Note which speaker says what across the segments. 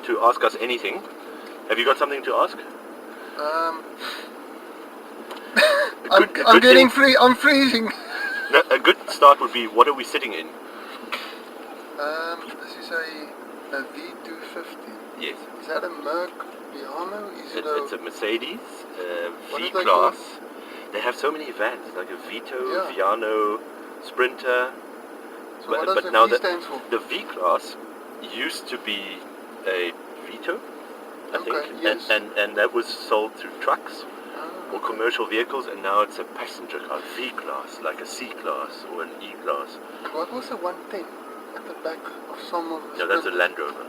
Speaker 1: to Ask Us Anything. Have you got something to ask?
Speaker 2: I'm freezing.
Speaker 1: No, a good start would be, what are we sitting in?
Speaker 2: This is a V250.
Speaker 1: Yes.
Speaker 2: Is that a Merc Piano?
Speaker 1: It's a Mercedes
Speaker 2: what is
Speaker 1: V-Class. They have so many vans, like a Vito, Viano, Sprinter.
Speaker 2: So what does the
Speaker 1: now
Speaker 2: V stand for?
Speaker 1: The V-Class used to be a Vito, I think,
Speaker 2: yes.
Speaker 1: and that was sold through trucks or commercial vehicles, and now it's a passenger car, V-Class, like a C-Class or an E-Class.
Speaker 2: And what was the 110 at the back of some of the...
Speaker 1: No, that's a Land Rover.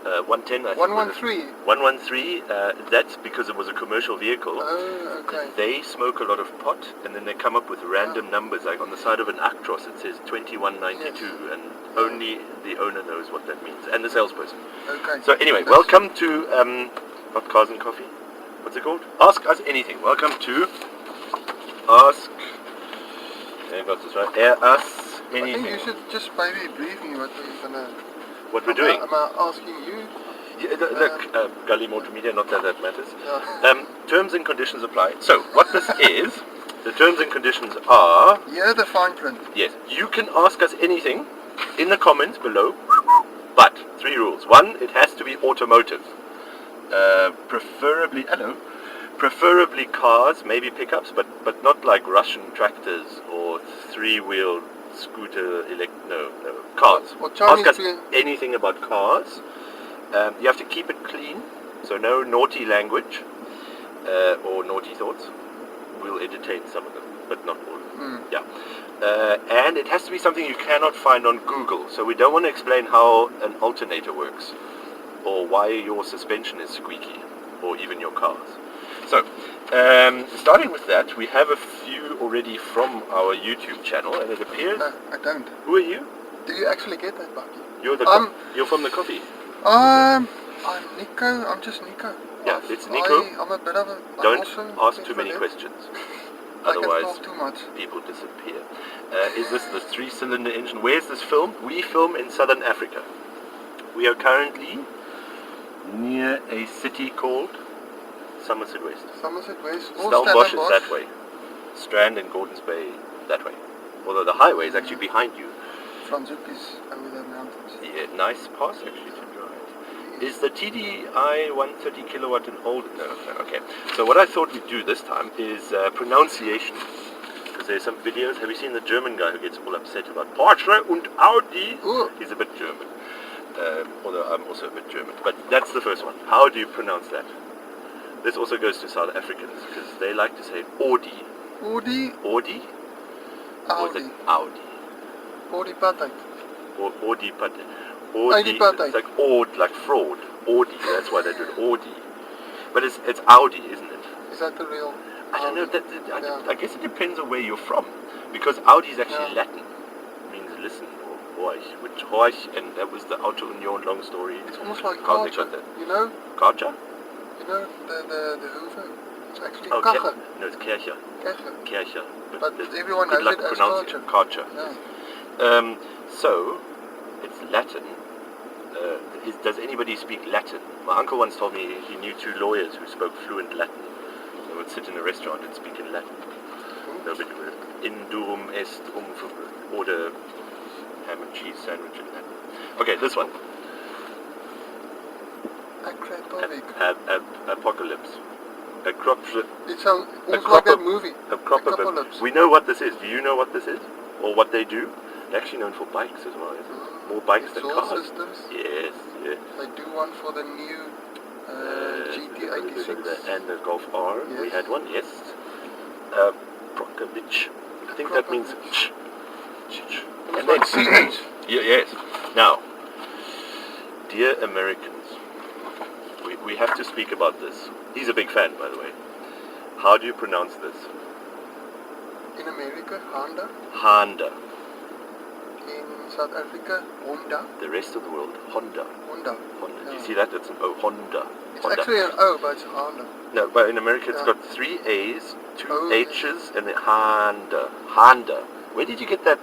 Speaker 1: 110, I think.
Speaker 2: 113?
Speaker 1: 113, that's because it was a commercial vehicle.
Speaker 2: Oh, okay.
Speaker 1: They smoke a lot of pot, and then they come up with random numbers, like on the side of an Actros it says 2192, and only the owner knows what that means, and the salesperson.
Speaker 2: Okay.
Speaker 1: So anyway, welcome to, not Cars and Coffee, what's it called? Ask Us Anything. Welcome to Ask, I got this right, Us Anything.
Speaker 2: I think you should just maybe brief me what we're gonna...
Speaker 1: What we're doing?
Speaker 2: Am I asking you?
Speaker 1: Yeah, look, Gully Multimedia, not that that matters. Terms and conditions apply. So, what this is, the terms and conditions are...
Speaker 2: Yeah, the fine print.
Speaker 1: Yes, you can ask us anything in the comments below, but 3 rules. 1, it has to be automotive. Preferably cars, maybe pickups, but not like Russian tractors or 3-wheel scooter, cars. Ask us anything about cars. You have to keep it clean, so no naughty language or naughty thoughts. We'll entertain some of them, but not all of them. Yeah. And it has to be something you cannot find on Google, so we don't want to explain how an alternator works or why your suspension is squeaky, or even your car's. So, starting with that, we have a few already from our YouTube channel, and it appears...
Speaker 2: No, I don't.
Speaker 1: Who are you?
Speaker 2: Do you actually get that, Bucky?
Speaker 1: You're from the coffee.
Speaker 2: I'm Nico. I'm just Nico.
Speaker 1: Yeah, it's Nico.
Speaker 2: I'm a bit of a...
Speaker 1: Don't ask too many questions. Otherwise,
Speaker 2: I can talk too much.
Speaker 1: People disappear. Is this the 3-cylinder engine? Where's this filmed? We film in Southern Africa. We are currently near a city called Somerset West.
Speaker 2: Somerset West.
Speaker 1: Stellenbosch is that way. Strand and Gordons Bay that way. Although the highway is actually behind you.
Speaker 2: Franschhoek is over the mountains.
Speaker 1: Yeah, nice pass actually to drive. Is the TDI 130 kilowatt an old? No, okay. So what I thought we'd do this time is pronunciation. Because there's some videos. Have you seen the German guy who gets all upset about Porsche und Audi?
Speaker 2: Ooh.
Speaker 1: He's a bit German. Although I'm also a bit German. But that's the first one. How do you pronounce that? This also goes to South Africans because they like to say Audi.
Speaker 2: Audi?
Speaker 1: Audi? Or is it Audi?
Speaker 2: Audi patent.
Speaker 1: Or Audi patent.
Speaker 2: Audi patent.
Speaker 1: It's like Aud, like fraud. Audi, that's why they do it. Audi. But it's Audi, isn't it?
Speaker 2: Is that the real?
Speaker 1: I don't know. I guess it depends on where you're from. Because Audi is actually Latin. It means listen or horch. Which horch, and that was the Auto Union long story.
Speaker 2: It's almost like
Speaker 1: how
Speaker 2: culture, you know?
Speaker 1: Culture?
Speaker 2: You know, the Hoover. It's actually Kache.
Speaker 1: No, it's Kirche. Kirche.
Speaker 2: But everyone knows it as
Speaker 1: culture.
Speaker 2: Yeah.
Speaker 1: So, it's Latin. Does anybody speak Latin? My uncle once told me he knew 2 lawyers who spoke fluent Latin. They would sit in a restaurant and speak in Latin. Nobody would. In durum est order ham and cheese sandwich in Latin. Okay, this one. Apocalypse.
Speaker 2: It sounds almost like that movie.
Speaker 1: Apocalypse. We know what this is. Do you know what this is? Or what they do? They're actually known for bikes as well, isn't it? More bikes than cars.
Speaker 2: Systems.
Speaker 1: Yes.
Speaker 2: They do one for the new GT86.
Speaker 1: And the Golf R. Yes. We had one, yes. Apocalypse. I think that means
Speaker 2: and then CH.
Speaker 1: Yes. Now, dear Americans, we have to speak about this. He's a big fan, by the way. How do you pronounce this?
Speaker 2: In America, Honda.
Speaker 1: Honda.
Speaker 2: In South Africa, Honda.
Speaker 1: The rest of the world, Honda.
Speaker 2: Honda.
Speaker 1: Yeah. You see that? It's an O, Honda.
Speaker 2: It's actually an O, but it's Honda.
Speaker 1: No, but in America it's got 3 A's, 2 H's, and then Honda. Honda. Where did you get that?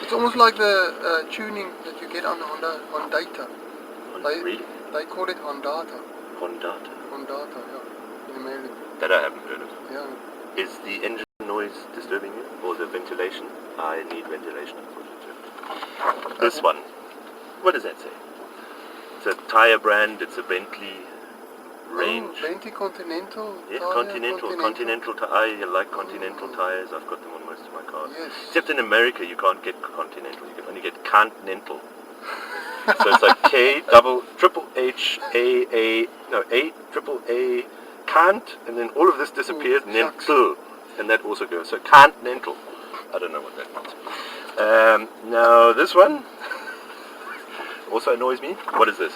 Speaker 2: It's almost like the tuning that you get on Honda on data.
Speaker 1: Really?
Speaker 2: They call it Hondata.
Speaker 1: Hondata?
Speaker 2: Hondata, yeah. In America.
Speaker 1: That I haven't heard of.
Speaker 2: Yeah.
Speaker 1: Is the engine noise disturbing you? Or the ventilation? I need ventilation, unfortunately. This one. What does that say? It's a tyre brand, it's a Bentley range.
Speaker 2: Oh, Bentley Continental.
Speaker 1: Yeah,
Speaker 2: Tire,
Speaker 1: Continental. I like Continental tyres. I've got them on most of my cars.
Speaker 2: Yes.
Speaker 1: Except in America, you can't get Continental. You can only get Continental. So it's like A can't, and then all of this disappears, and then and that also goes. So Continental. I don't know what that means. Now this one also annoys me. What is this?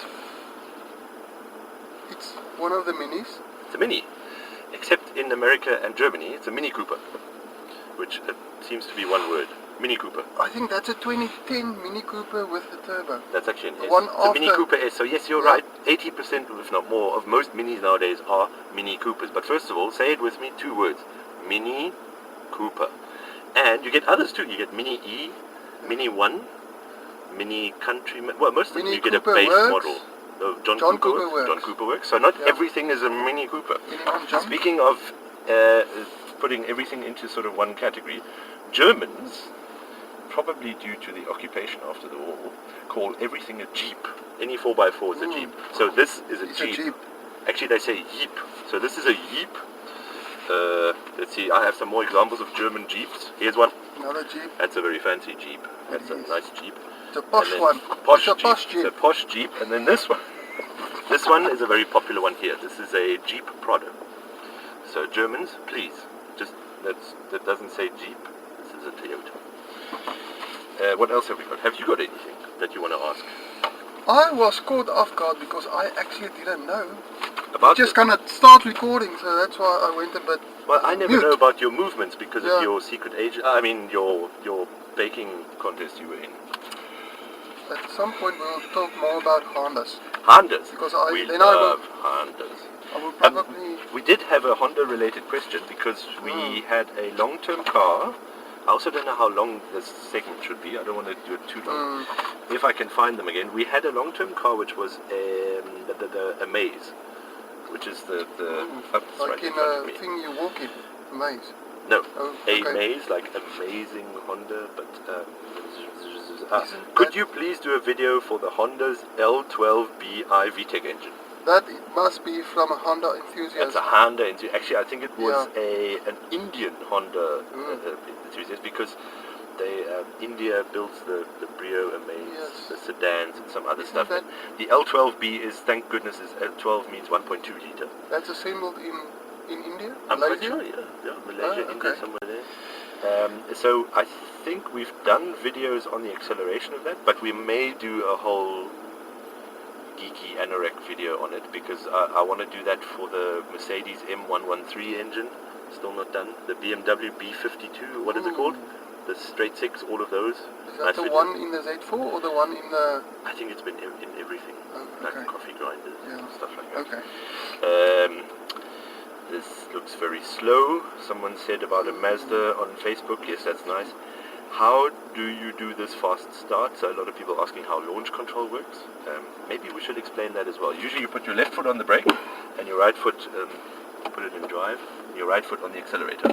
Speaker 2: It's one of the minis.
Speaker 1: It's a Mini. Except in America and Germany, it's a Mini Cooper, which seems to be one word. Mini Cooper.
Speaker 2: I think that's a 2010 Mini Cooper with the turbo.
Speaker 1: That's actually an S.
Speaker 2: One
Speaker 1: it's a Mini Cooper S. So yes, you're right. 80%, if not more, of most Minis nowadays are Mini Coopers. But first of all, say it with me, 2 words. Mini Cooper. And you get others too. You get Mini E, Mini 1, Mini Countryman. Well, most of them you get a base model. John Cooper works. John Cooper works. So not everything is a Mini Cooper. Speaking of putting everything into sort of one category, Germans, probably due to the occupation after the war, call everything a Jeep. Any 4x4 is a Jeep. So this is a Jeep. Actually, they say Jeep. So this is a Jeep. Let's see, I have some more examples of German Jeeps. Here's one.
Speaker 2: Another Jeep.
Speaker 1: That's a very fancy Jeep. That's a nice Jeep.
Speaker 2: It's a posh one.
Speaker 1: Posh
Speaker 2: it's a posh
Speaker 1: Jeep. It's a posh Jeep. And then this one. This one is a very popular one here. This is a Jeep Prado. So Germans, please, just that doesn't say Jeep. This is a Toyota. What else have we got? Have you got anything that you want to ask?
Speaker 2: I was caught off guard because I actually didn't know.
Speaker 1: About
Speaker 2: just gonna start recording, so that's why I went a bit.
Speaker 1: Well, I never know about your movements because
Speaker 2: Yeah.
Speaker 1: of your secret agent. I mean, your baking contest you were in.
Speaker 2: At some point we'll talk more about Hondas.
Speaker 1: Hondas.
Speaker 2: Because
Speaker 1: we
Speaker 2: then I
Speaker 1: love Hondas.
Speaker 2: will probably.
Speaker 1: We did have a Honda-related question because we had a long-term car. I also don't know how long this segment should be. I don't want to do it too long. If I can find them again, we had a long-term car which was a Maze, which is the
Speaker 2: like in a thing you walk in, a maze.
Speaker 1: No,
Speaker 2: Oh,
Speaker 1: a
Speaker 2: okay.
Speaker 1: Maze, like amazing Honda, but could you please do a video for the Honda's L12BI VTEC engine?
Speaker 2: That must be from a Honda enthusiast.
Speaker 1: That's a Honda enthusiast. Actually, I think it was an Indian Honda enthusiast because India builds the Brio Amaze, the sedans and some other stuff. And the L12B is, thank goodness, L12 means 1.2 litre.
Speaker 2: That's assembled in India?
Speaker 1: I'm quite
Speaker 2: Malaysia?
Speaker 1: sure, yeah, Malaysia, India,
Speaker 2: okay.
Speaker 1: somewhere there. So I think we've done videos on the acceleration of that, but we may do a whole geeky anorak video on it because I want to do that for the Mercedes M113 engine. Still not done. The BMW B52, what is it called? The straight six, all of those.
Speaker 2: Is that the one in the Z4 or the one in the...
Speaker 1: I think it's been in everything, like coffee grinders and stuff like that.
Speaker 2: Okay.
Speaker 1: This looks very slow. Someone said about a Mazda on Facebook. Yes, that's nice. How do you do this fast start? So a lot of people asking how launch control works. Maybe we should explain that as well. Usually you put your left foot on the brake and your right foot, put it in drive, and your right foot on the accelerator.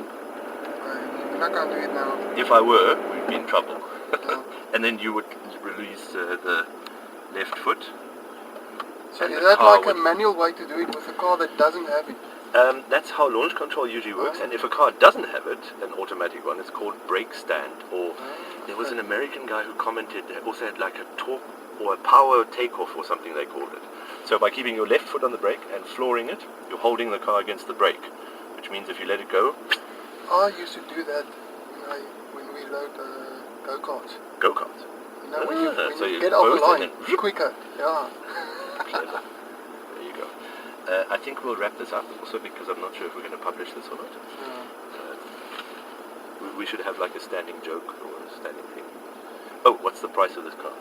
Speaker 2: I can't do it now.
Speaker 1: If I were, we'd be in trouble. And then you would release the left foot.
Speaker 2: So is that like a manual way to do it with a car that doesn't have it?
Speaker 1: That's how launch control usually works, and if a car doesn't have it, an automatic one, it's called brake stand. Or there was an American guy who commented that also had like a torque or a power takeoff or something they called it. So by keeping your left foot on the brake and flooring it, you're holding the car against the brake, which means if you let it go...
Speaker 2: I used to do that when we rode go-karts.
Speaker 1: Go-karts?
Speaker 2: You know, when
Speaker 1: so
Speaker 2: you
Speaker 1: you
Speaker 2: get off the
Speaker 1: both
Speaker 2: line quicker. Yeah.
Speaker 1: Clever. There you go. I think we'll wrap this up also because I'm not sure if we're going to publish this or not. We should have like a standing joke or a standing thing. Oh, what's the price of this car?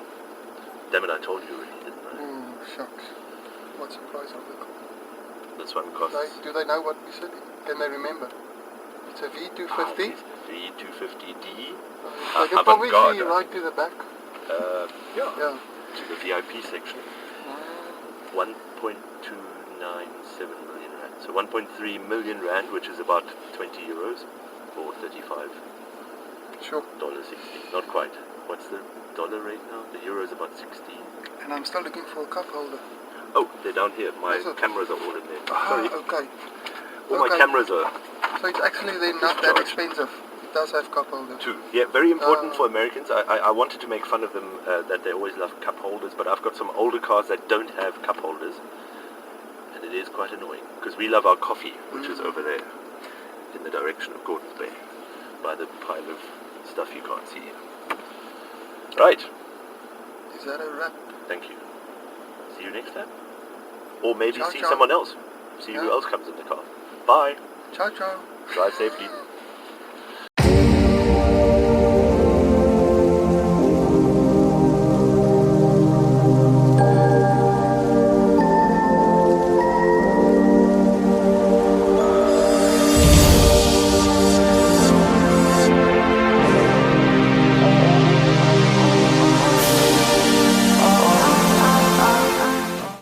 Speaker 1: Damn it, I told you already, didn't I?
Speaker 2: Shucks. What's the price of the car?
Speaker 1: This one costs...
Speaker 2: Do they know what we said? Can they remember? It's a V250.
Speaker 1: V250D.
Speaker 2: They can probably see right to the back.
Speaker 1: Yeah. To the VIP section. 1.297 million rand. So 1.3 million rand, which is about 20 euros or 35.
Speaker 2: Sure.
Speaker 1: $60. Not quite. What's the dollar rate now? The euro is about 16.
Speaker 2: And I'm still looking for a cup holder.
Speaker 1: Oh, they're down here. My cameras are all in there. Sorry.
Speaker 2: Okay.
Speaker 1: All my cameras are...
Speaker 2: So it's actually then not that expensive. It does have cup holders.
Speaker 1: Too. Yeah, very important for Americans. I wanted to make fun of them that they always love cup holders, but I've got some older cars that don't have cup holders. And it is quite annoying, because we love our coffee, which is over there, in the direction of Gordon's Bay, by the pile of stuff you can't see. Right.
Speaker 2: Is that a wrap?
Speaker 1: Thank you. See you next time. Or maybe
Speaker 2: Ciao,
Speaker 1: see
Speaker 2: ciao.
Speaker 1: someone else. See who else comes in the car. Bye.
Speaker 2: Ciao, ciao.
Speaker 1: Drive safely.